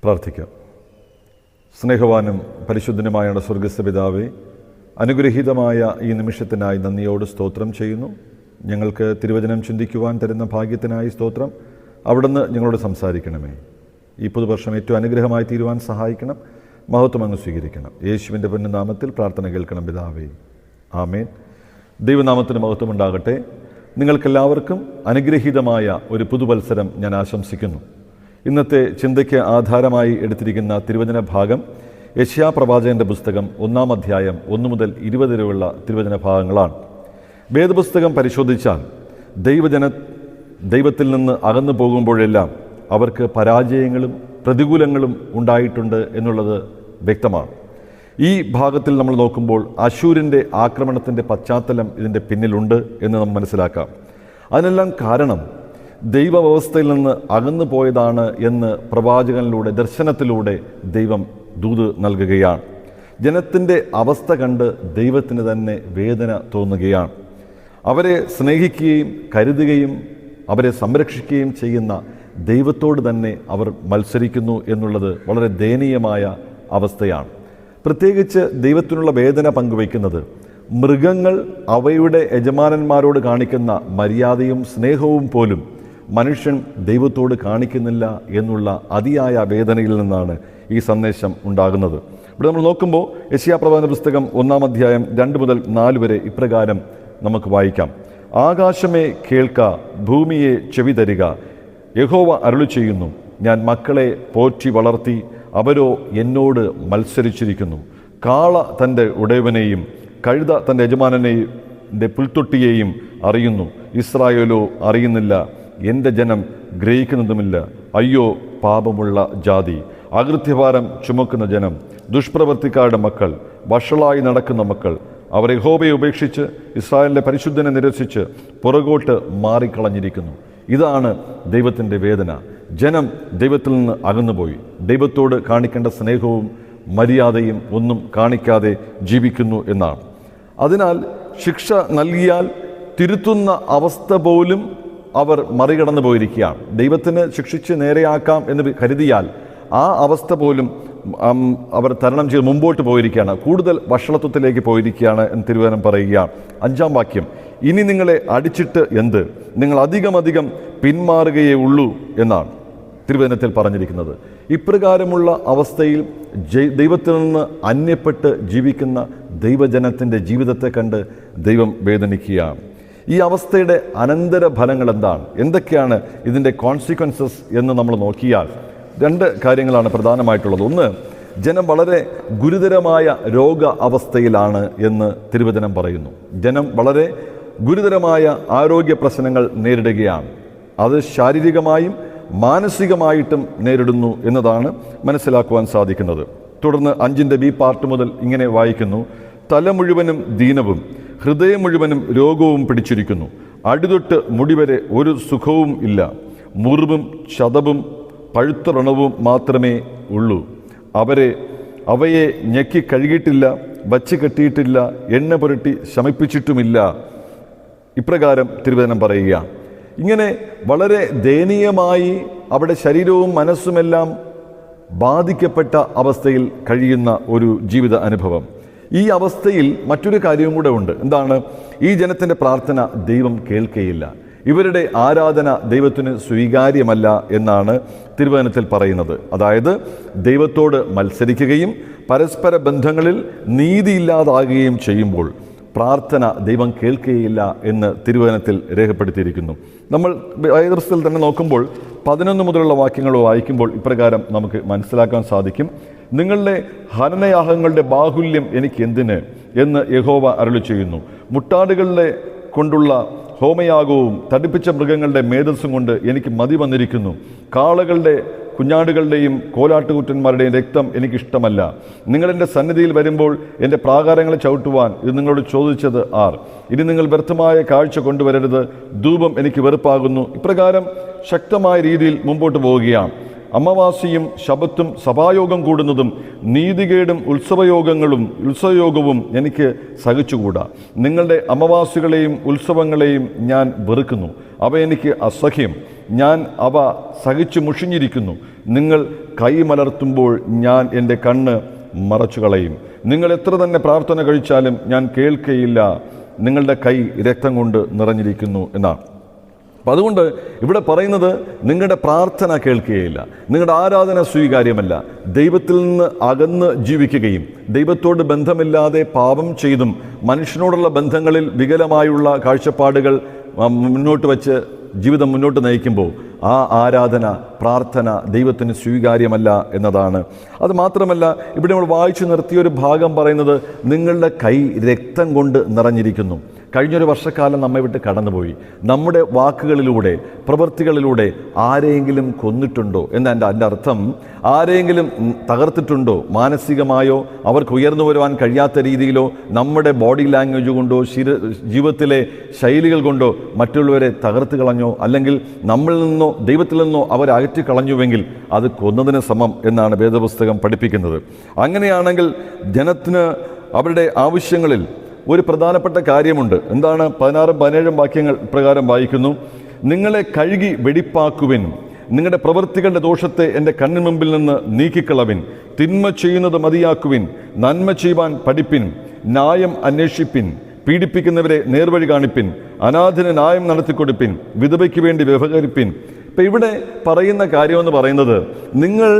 പ്രാർത്ഥിക്കാം. സ്നേഹവാനും പരിശുദ്ധനുമായ സ്വർഗ്ഗസ്ഥ പിതാവേ, അനുഗ്രഹീതമായ ഈ നിമിഷത്തിനായി നന്ദിയോട് സ്തോത്രം ചെയ്യുന്നു. ഞങ്ങൾക്ക് തിരുവചനം ചിന്തിക്കുവാൻ തരുന്ന ഭാഗ്യത്തിനായി സ്തോത്രം. അവിടുന്ന് ഞങ്ങളോട് സംസാരിക്കണമേ. ഈ പുതുവർഷം ഏറ്റവും അനുഗ്രഹമായി തീരുവാൻ സഹായിക്കണം. മഹത്വം അങ്ങ് സ്വീകരിക്കണം. യേശുവിൻ്റെ പൊന്നുനാമത്തിൽ പ്രാർത്ഥന കേൾക്കണം പിതാവേ, ആമേൻ. ദൈവനാമത്തിന് മഹത്വം ഉണ്ടാകട്ടെ. നിങ്ങൾക്കെല്ലാവർക്കും അനുഗ്രഹീതമായ ഒരു പുതുവത്സരം ഞാൻ ആശംസിക്കുന്നു. ഇന്നത്തെ ചിന്തയ്ക്ക് ആധാരമായി എടുത്തിരിക്കുന്ന തിരുവചന ഭാഗം യെശയ്യാ പ്രവാചകൻ്റെ പുസ്തകം 1-ാം അധ്യായം 1 മുതൽ 20 വരെയുള്ള തിരുവചന ഭാഗങ്ങളാണ്. വേദപുസ്തകം പരിശോധിച്ചാൽ ദൈവത്തിൽ നിന്ന് അകന്നു പോകുമ്പോഴെല്ലാം അവർക്ക് പരാജയങ്ങളും പ്രതികൂലങ്ങളും ഉണ്ടായിട്ടുണ്ട് എന്നുള്ളത് വ്യക്തമാണ്. ഈ ഭാഗത്തിൽ നമ്മൾ നോക്കുമ്പോൾ അശൂരിൻ്റെ ആക്രമണത്തിൻ്റെ പശ്ചാത്തലം ഇതിൻ്റെ പിന്നിലുണ്ട് എന്ന് നമ്മൾ മനസ്സിലാക്കാം. അതിനെല്ലാം കാരണം ദൈവവ്യവസ്ഥയിൽ നിന്ന് അകന്നു പോയതാണ് എന്ന് പ്രവാചകനിലൂടെ, ദർശനത്തിലൂടെ ദൈവം ദൂത് നൽകുകയാണ്. ജനത്തിൻ്റെ അവസ്ഥ കണ്ട് ദൈവത്തിന് തന്നെ വേദന തോന്നുകയാണ്. അവരെ സ്നേഹിക്കുകയും കരുതുകയും അവരെ സംരക്ഷിക്കുകയും ചെയ്യുന്ന ദൈവത്തോട് തന്നെ അവർ മത്സരിക്കുന്നു എന്നുള്ളത് വളരെ ദയനീയമായ അവസ്ഥയാണ്. പ്രത്യേകിച്ച് ദൈവത്തിനുള്ള വേദന പങ്കുവയ്ക്കുന്നത് മൃഗങ്ങൾ അവയുടെ യജമാനന്മാരോട് കാണിക്കുന്ന മര്യാദയും സ്നേഹവും പോലും മനുഷ്യൻ ദൈവത്തോട് കാണിക്കുന്നില്ല എന്നുള്ള അതിയായ വേദനയിൽ നിന്നാണ് ഈ സന്ദേശം ഉണ്ടാകുന്നത്. ഇവിടെ നമ്മൾ നോക്കുമ്പോൾ യെശയ്യാ പ്രവാചകന്റെ പുസ്തകം 1-ാം അധ്യായം 2 മുതൽ 4 വരെ ഇപ്രകാരം നമുക്ക് വായിക്കാം. ആകാശമേ കേൾക്ക, ഭൂമിയെ ചെവി തരിക. യഹോവ അരുളി ചെയ്യുന്നു, ഞാൻ മക്കളെ പോറ്റി വളർത്തി, അവരോ എന്നോട് മത്സരിച്ചിരിക്കുന്നു. കാള തൻ്റെ ഉടയവനെയും കഴുത തൻ്റെ യജമാനനെയും പുൽത്തൊട്ടിയെയും അറിയുന്നു, ഇസ്രായേലോ അറിയുന്നില്ല. എൻ്റെ ജനം ഗ്രഹിക്കുന്നതുമില്ല. അയ്യോ പാപമുള്ള ജാതി, അകൃത്യഭാരം ചുമക്കുന്ന ജനം, ദുഷ്പ്രവർത്തിക്കാരുടെ മക്കൾ, വഷളായി നടക്കുന്ന മക്കൾ. അവർ യഹോവയെ ഉപേക്ഷിച്ച് ഇസ്രായേലിൻ്റെ പരിശുദ്ധനെ നിരസിച്ച് പുറകോട്ട് മാറിക്കളഞ്ഞിരിക്കുന്നു. ഇതാണ് ദൈവത്തിൻ്റെ വേദന. ജനം ദൈവത്തിൽ നിന്ന് അകന്നുപോയി. ദൈവത്തോട് കാണിക്കേണ്ട സ്നേഹവും മര്യാദയും ഒന്നും കാണിക്കാതെ ജീവിക്കുന്നു എന്നാണ്. അതിനാൽ ശിക്ഷ നൽകിയാൽ തിരുത്തുന്ന അവസ്ഥ പോലും അവർ മറികടന്നു പോയിരിക്കുകയാണ്. ദൈവത്തിന് ശിക്ഷിച്ച് നേരെയാക്കാം എന്ന് കരുതിയാൽ ആ അവസ്ഥ പോലും അവർ തരണം ചെയ്ത് മുമ്പോട്ട് പോയിരിക്കുകയാണ്. കൂടുതൽ വഷളത്വത്തിലേക്ക് പോയിരിക്കുകയാണ് എന്ന് തിരുവചനം പറയുകയാണ്. 5-ാം വാക്യം, ഇനി നിങ്ങളെ അടിച്ചിട്ട് എന്ത്, നിങ്ങൾ അധികം പിന്മാറുകയേ ഉള്ളൂ എന്നാണ് തിരുവചനത്തിൽ പറഞ്ഞിരിക്കുന്നത്. ഇപ്രകാരമുള്ള അവസ്ഥയിൽ ദൈവത്തിൽ നിന്ന് അന്യപ്പെട്ട് ജീവിക്കുന്ന ദൈവജനത്തിൻ്റെ ജീവിതത്തെ കണ്ട് ദൈവം വേദനിക്കുകയാണ്. ഈ അവസ്ഥയുടെ അനന്തര ഫലങ്ങൾ എന്താണ്, എന്തൊക്കെയാണ് ഇതിൻ്റെ കോൺസിക്വൻസസ് എന്ന് നമ്മൾ നോക്കിയാൽ 2 കാര്യങ്ങളാണ് പ്രധാനമായിട്ടുള്ളത്. ഒന്ന്, ജനം വളരെ ഗുരുതരമായ രോഗ അവസ്ഥയിലാണ് എന്ന് തിരുവചനം പറയുന്നു. ജനം വളരെ ഗുരുതരമായ ആരോഗ്യ പ്രശ്നങ്ങൾ നേരിടുകയാണ്. അത് ശാരീരികമായും മാനസികമായിട്ടും നേരിടുന്നു എന്നതാണ് മനസ്സിലാക്കുവാൻ സാധിക്കുന്നത്. തുടർന്ന് 5-ന്റെ B പാർട്ട് മുതൽ ഇങ്ങനെ വായിക്കുന്നു, തല മുഴുവനും ദീനവും ഹൃദയം മുഴുവനും രോഗവും പിടിച്ചിരിക്കുന്നു. അടിതൊട്ട് മുടിവരെ ഒരു സുഖവും ഇല്ല. മുറിവും ചതവും പഴുത്ത വ്രണവും മാത്രമേ ഉള്ളൂ. അവയെ ഞെക്കി കഴുകിയിട്ടില്ല, വച്ച് കെട്ടിയിട്ടില്ല, എണ്ണ പുരട്ടി ശമിപ്പിച്ചിട്ടുമില്ല. ഇപ്രകാരം തിരുവചനം പറയുക. ഇങ്ങനെ വളരെ ദയനീയമായി അവിടെ ശരീരവും മനസ്സുമെല്ലാം ബാധിക്കപ്പെട്ട അവസ്ഥയിൽ കഴിയുന്ന ഒരു ജീവിത അനുഭവം. ഈ അവസ്ഥയിൽ മറ്റൊരു കാര്യവും കൂടെ ഉണ്ട്. എന്താണ്? ഈ ജനത്തിൻ്റെ പ്രാർത്ഥന ദൈവം കേൾക്കുകയില്ല. ഇവരുടെ ആരാധന ദൈവത്തിന് സ്വീകാര്യമല്ല എന്നാണ് തിരുവചനത്തിൽ പറയുന്നത്. അതായത് ദൈവത്തോട് മത്സരിക്കുകയും പരസ്പര ബന്ധങ്ങളിൽ നീതിയില്ലാതാകുകയും ചെയ്യുമ്പോൾ പ്രാർത്ഥന ദൈവം കേൾക്കുകയില്ല എന്ന് തിരുവചനത്തിൽ രേഖപ്പെടുത്തിയിരിക്കുന്നു. നമ്മൾ വേദപുസ്തകത്തിൽ തന്നെ നോക്കുമ്പോൾ 11 മുതലുള്ള വാക്യങ്ങൾ വായിക്കുമ്പോൾ ഇപ്രകാരം നമുക്ക് മനസ്സിലാക്കാൻ സാധിക്കും. നിങ്ങളുടെ ഹനനയാഗങ്ങളുടെ ബാഹുല്യം എനിക്ക് എന്തിന് എന്ന് യഹോവ അരുളി ചെയ്യുന്നു. മുട്ടാടുകളുടെ കൊണ്ടുള്ള ഹോമയാഗവും തടിപ്പിച്ച മൃഗങ്ങളുടെ മേധസ്സും കൊണ്ട് എനിക്ക് മതി വന്നിരിക്കുന്നു. കാളകളുടെ കുഞ്ഞാടുകളുടെയും കോലാട്ടുകുറ്റന്മാരുടെയും രക്തം എനിക്കിഷ്ടമല്ല. നിങ്ങളെൻ്റെ സന്നിധിയിൽ വരുമ്പോൾ എൻ്റെ പ്രാകാരങ്ങളെ ചവിട്ടുവാൻ ഇത് നിങ്ങളോട് ചോദിച്ചത് ആർ? ഇനി നിങ്ങൾ വ്യർത്ഥമായ കാഴ്ച കൊണ്ടുവരരുത്. ധൂപം എനിക്ക് വെറുപ്പാകുന്നു. ഇപ്രകാരം ശക്തമായ രീതിയിൽ മുമ്പോട്ട് പോവുകയാണ്. അമാവാസിയും ശബത്തും സഭായോഗം കൂടുന്നതും നീതികേടും ഉത്സവയോഗവും എനിക്ക് സഹിച്ചുകൂടാ. നിങ്ങളുടെ അമാവാസികളെയും ഉത്സവങ്ങളെയും ഞാൻ വെറുക്കുന്നു. അവ എനിക്ക് അസഹ്യം. ഞാൻ അവ സഹിച്ചു മുഷിഞ്ഞിരിക്കുന്നു. നിങ്ങൾ കൈമലർത്തുമ്പോൾ ഞാൻ എൻ്റെ കണ്ണ് മറച്ചുകളയും. നിങ്ങൾ എത്ര തന്നെ പ്രാർത്ഥന കഴിച്ചാലും ഞാൻ കേൾക്കയില്ല. നിങ്ങളുടെ കൈ രക്തം കൊണ്ട് നിറഞ്ഞിരിക്കുന്നു എന്നാണ്. അപ്പം അതുകൊണ്ട് ഇവിടെ പറയുന്നത് നിങ്ങളുടെ പ്രാർത്ഥന കേൾക്കുകയില്ല, നിങ്ങളുടെ ആരാധന സ്വീകാര്യമല്ല. ദൈവത്തിൽ നിന്ന് അകന്ന് ജീവിക്കുകയും ദൈവത്തോട് ബന്ധമില്ലാതെ പാപം ചെയ്തും മനുഷ്യനോടുള്ള ബന്ധങ്ങളിൽ വികലമായുള്ള കാഴ്ചപ്പാടുകൾ മുന്നോട്ട് വച്ച് ജീവിതം മുന്നോട്ട് നയിക്കുമ്പോൾ ആ ആരാധന, പ്രാർത്ഥന ദൈവത്തിന് സ്വീകാര്യമല്ല എന്നതാണ്. അത് മാത്രമല്ല, ഇവിടെ നമ്മൾ വായിച്ചു നിർത്തിയൊരു ഭാഗം പറയുന്നത് നിങ്ങളുടെ കൈ രക്തം കൊണ്ട് നിറഞ്ഞിരിക്കുന്നു. കഴിഞ്ഞൊരു വർഷക്കാലം നമ്മെ വിട്ട് കടന്നുപോയി. നമ്മുടെ വാക്കുകളിലൂടെ, പ്രവൃത്തികളിലൂടെ ആരെയെങ്കിലും കൊന്നിട്ടുണ്ടോ എന്നതിൻ്റെ അർത്ഥം ആരെയെങ്കിലും തകർത്തിട്ടുണ്ടോ? മാനസികമായോ അവർക്ക് ഉയർന്നു വരുവാൻ കഴിയാത്ത രീതിയിലോ നമ്മുടെ ബോഡി ലാംഗ്വേജ് കൊണ്ടോ ജീവിതത്തിലെ ശൈലികൾ കൊണ്ടോ മറ്റുള്ളവരെ തകർത്ത് കളഞ്ഞോ, അല്ലെങ്കിൽ നമ്മളിൽ നിന്നോ ദൈവത്തിൽ നിന്നോ അവരെ അകറ്റി കളഞ്ഞുവെങ്കിൽ അത് കൊന്നതിന് സമം എന്നാണ് വേദപുസ്തകം പഠിപ്പിക്കുന്നത്. അങ്ങനെയാണെങ്കിൽ ജനത്തിന് അവരുടെ ആവശ്യങ്ങളിൽ ഒരു പ്രധാനപ്പെട്ട കാര്യമുണ്ട്. എന്താണ്? 16-17 വാക്യങ്ങൾ പ്രകാരം വായിക്കുന്നു. നിങ്ങളെ കഴുകി വെടിപ്പാക്കുവിൻ, നിങ്ങളുടെ പ്രവൃത്തികളുടെ ദോഷത്തെ എൻ്റെ കണ്ണിന് മുമ്പിൽ നിന്ന് നീക്കിക്കളവിൻ. തിന്മ ചെയ്യുന്നത് മതിയാക്കുവിൻ, നന്മ ചെയ്യുവാൻ പഠിപ്പിൻ. ന്യായം അന്വേഷിപ്പിൻ, പീഡിപ്പിക്കുന്നവരെ നേർവഴി കാണിപ്പിൻ. അനാഥന് ന്യായം നടത്തിക്കൊടുപ്പിൻ, വിധവയ്ക്ക് വേണ്ടി വ്യവഹരിപ്പിൻ. ഇപ്പം ഇവിടെ പറയുന്ന കാര്യമെന്ന് പറയുന്നത്, നിങ്ങൾ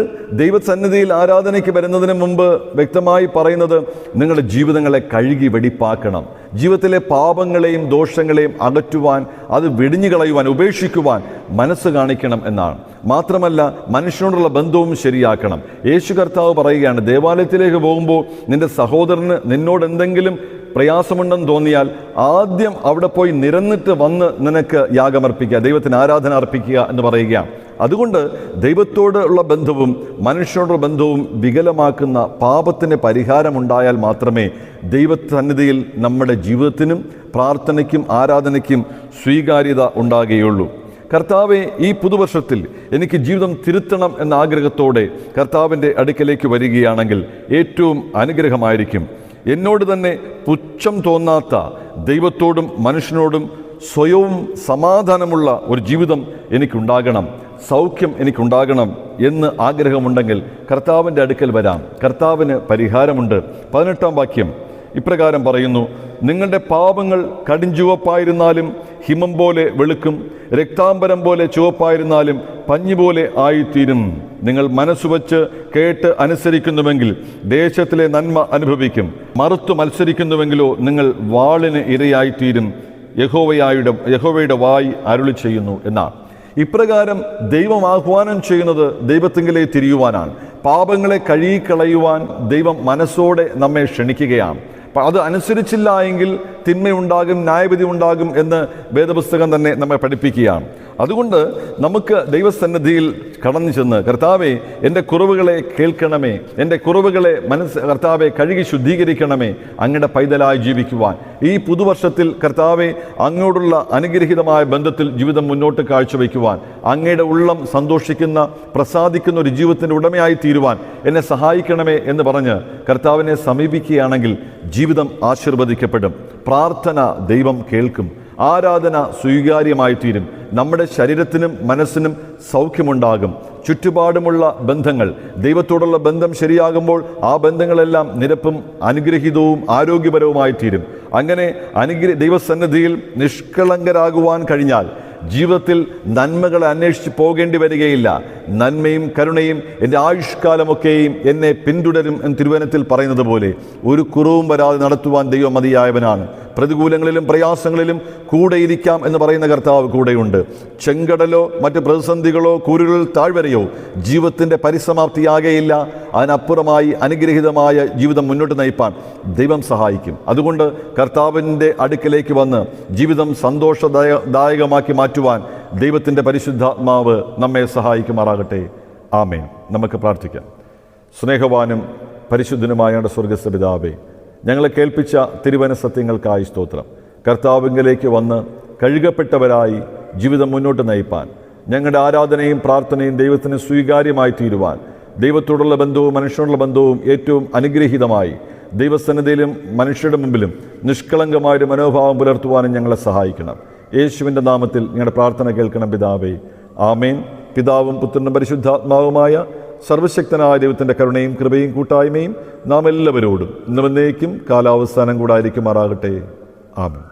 ദൈവസന്നിധിയിൽ ആരാധനയ്ക്ക് വരുന്നതിന് മുമ്പ് വ്യക്തമായി പറയുന്നത് നിങ്ങളുടെ ജീവിതങ്ങളെ കഴുകി വെടിപ്പാക്കണം. ജീവിതത്തിലെ പാപങ്ങളെയും ദോഷങ്ങളെയും അകറ്റുവാൻ, അത് വെടിഞ്ഞു കളയുവാൻ, ഉപേക്ഷിക്കുവാൻ മനസ്സ് കാണിക്കണം എന്നാണ്. മാത്രമല്ല, മനുഷ്യനോടുള്ള ബന്ധവും ശരിയാക്കണം. യേശു കർത്താവ് പറയുകയാണ്, ദേവാലയത്തിലേക്ക് പോകുമ്പോൾ നിന്റെ സഹോദരന് നിന്നോട് എന്തെങ്കിലും പ്രയാസമുണ്ടെന്ന് തോന്നിയാൽ ആദ്യം അവിടെ പോയി നിരന്നിട്ട് വന്ന് നിനക്ക് യാഗമർപ്പിക്കുക, ദൈവത്തിന് ആരാധന അർപ്പിക്കുക എന്ന് പറയുകയാണ്. അതുകൊണ്ട് ദൈവത്തോടുള്ള ബന്ധവും മനുഷ്യനോടുള്ള ബന്ധവും വികലമാക്കുന്ന പാപത്തിന് പരിഹാരമുണ്ടായാൽ മാത്രമേ ദൈവസന്നിധിയിൽ നമ്മുടെ ജീവിതത്തിനും പ്രാർത്ഥനയ്ക്കും ആരാധനയ്ക്കും സ്വീകാര്യത ഉണ്ടാകുകയുള്ളൂ. കർത്താവെ, ഈ പുതുവർഷത്തിൽ എനിക്ക് ജീവിതം തിരുത്തണം എന്ന ആഗ്രഹത്തോടെ കർത്താവിൻ്റെ അടുക്കലേക്ക് വരികയാണെങ്കിൽ ഏറ്റവും അനുഗ്രഹമായിരിക്കും. എന്നോട് തന്നെ പുച്ഛം തോന്നാത്ത ദൈവത്തോടും മനുഷ്യനോടും സ്വയവും സമാധാനമുള്ള ഒരു ജീവിതം എനിക്കുണ്ടാകണം, സൗഖ്യം എനിക്കുണ്ടാകണം എന്ന് ആഗ്രഹമുണ്ടെങ്കിൽ കർത്താവിൻ്റെ അടുക്കൽ വരാം. കർത്താവിന് പരിഹാരമുണ്ട്. 18 വാക്യം ഇപ്രകാരം പറയുന്നു: നിങ്ങളുടെ പാപങ്ങൾ കടുംചുവപ്പായിരുന്നാലും ഹിമം പോലെ വെളുക്കും, രക്താംബരം പോലെ ചുവപ്പായിരുന്നാലും പഞ്ഞി പോലെ ആയിത്തീരും. നിങ്ങൾ മനസ്സുവച്ച് കേട്ട് അനുസരിക്കുന്നുവെങ്കിൽ ദേശത്തിലെ നന്മ അനുഭവിക്കും. മറുത്തു മത്സരിക്കുന്നുവെങ്കിലോ നിങ്ങൾ വാളിന് ഇരയായിത്തീരും. യഹോവയുടെ വായ് അരുളി ചെയ്യുന്നു എന്നാണ്. ഇപ്രകാരം ദൈവം ആഹ്വാനം ചെയ്യുന്നത് ദൈവത്തിങ്കിലേ തിരിയുവാനാണ്. പാപങ്ങളെ കഴുകിക്കളയുവാൻ ദൈവം മനസ്സോടെ നമ്മെ ക്ഷണിക്കുകയാണ്. അപ്പം അത് അനുസരിച്ചില്ല എങ്കിൽ തിന്മയുണ്ടാകും, ന്യായവിധി ഉണ്ടാകും എന്ന് വേദപുസ്തകം തന്നെ നമ്മെ പഠിപ്പിക്കുകയാണ്. അതുകൊണ്ട് നമുക്ക് ദൈവസന്നിധിയിൽ കടന്നു ചെന്ന്, കർത്താവെ എൻ്റെ കുറവുകളെ കേൾക്കണമേ, എൻ്റെ കുറവുകളെ കർത്താവെ കഴുകി ശുദ്ധീകരിക്കണമേ, അങ്ങയുടെ പൈതലായി ജീവിക്കുവാൻ ഈ പുതുവർഷത്തിൽ കർത്താവെ അങ്ങോടുള്ള അനുഗ്രഹീതമായ ബന്ധത്തിൽ ജീവിതം മുന്നോട്ട് കാഴ്ചവെക്കുവാൻ, അങ്ങയുടെ ഉള്ളം സന്തോഷിക്കുന്ന പ്രസാദിക്കുന്ന ഒരു ജീവിതത്തിൻ്റെ ഉടമയായി തീരുവാൻ എന്നെ സഹായിക്കണമേ എന്ന് പറഞ്ഞ് കർത്താവിനെ സമീപിക്കുകയാണെങ്കിൽ ജീവിതം ആശീർവദിക്കപ്പെടും. പ്രാർത്ഥന ദൈവം കേൾക്കും. ആരാധന സ്വീകാര്യമായി തീരും. നമ്മുടെ ശരീരത്തിനും മനസ്സിനും സൗഖ്യമുണ്ടാകും. ചുറ്റുപാടുമുള്ള ബന്ധങ്ങൾ, ദൈവത്തോടുള്ള ബന്ധം ശരിയാകുമ്പോൾ ആ ബന്ധങ്ങളെല്ലാം നിരപ്പും അനുഗ്രഹീതവും ആരോഗ്യപരവുമായി തീരും. അങ്ങനെ ദൈവസന്നിധിയിൽ നിഷ്കളങ്കരാകുവാൻ കഴിഞ്ഞാൽ ജീവിതത്തിൽ നന്മകളെ അന്വേഷിച്ച് പോകേണ്ടി വരികയില്ല. നന്മയും കരുണയും എൻ്റെ ആയുഷ്കാലമൊക്കെയും എന്നെ പിന്തുടരും എന്ന് തിരുവചനത്തിൽ പറയുന്നത് പോലെ ഒരു കുറവും വരാതെ നടത്തുവാൻ ദൈവം മതിയായവനാണ്. പ്രതികൂലങ്ങളിലും പ്രയാസങ്ങളിലും കൂടെയിരിക്കാം എന്ന് പറയുന്ന കർത്താവ് കൂടെയുണ്ട്. ചെങ്കടലോ മറ്റ് പ്രതിസന്ധികളോ കൂരുകൾ താഴ്വരയോ ജീവിതത്തിൻ്റെ പരിസമാപ്തിയാകെയില്ല. അതിനപ്പുറമായി അനുഗ്രഹീതമായ ജീവിതം മുന്നോട്ട് നയിപ്പാൻ ദൈവം സഹായിക്കും. അതുകൊണ്ട് കർത്താവിൻ്റെ അടുക്കലേക്ക് വന്ന് ജീവിതം സന്തോഷദായകമാക്കി മാറ്റുവാൻ ദൈവത്തിൻ്റെ പരിശുദ്ധാത്മാവ് നമ്മെ സഹായിക്കുമാറാകട്ടെ. ആമേൻ. നമുക്ക് പ്രാർത്ഥിക്കാം. സ്നേഹവാനും പരിശുദ്ധനുമായ സ്വർഗ്ഗസ്ഥ പിതാവേ, ഞങ്ങളെ കേൾപ്പിച്ച തിരുവചന സത്യങ്ങൾക്കായി സ്തോത്രം. കർത്താവിങ്കലേക്ക് വന്ന് കഴുകപ്പെട്ടവരായി ജീവിതം മുന്നോട്ട് നയിപ്പാൻ ഞങ്ങളുടെ ആരാധനയും പ്രാർത്ഥനയും ദൈവത്തിന് സ്വീകാര്യമായി തീരുവാൻ, ദൈവത്തോടുള്ള ബന്ധവും മനുഷ്യനോടുള്ള ബന്ധവും ഏറ്റവും അനുഗ്രഹീതമായി ദൈവസന്നിധിയിലും മനുഷ്യരുടെ മുമ്പിലും നിഷ്കളങ്കമായൊരു മനോഭാവം പുലർത്തുവാനും ഞങ്ങളെ സഹായിക്കണം. യേശുവിൻ്റെ നാമത്തിൽ ഞങ്ങളുടെ പ്രാർത്ഥന കേൾക്കണം പിതാവേ. ആമേൻ. പിതാവും പുത്രനും പരിശുദ്ധാത്മാവുമായ സർവശക്തനായ ദൈവത്തിൻ്റെ കരുണയും കൃപയും കൂട്ടായ്മയും നാം എല്ലാവരോടും ഇന്ന് എന്നേക്കും കാലാവസാനം കൂടായിരിക്കുമാറാകട്ടെ. ആമേൻ.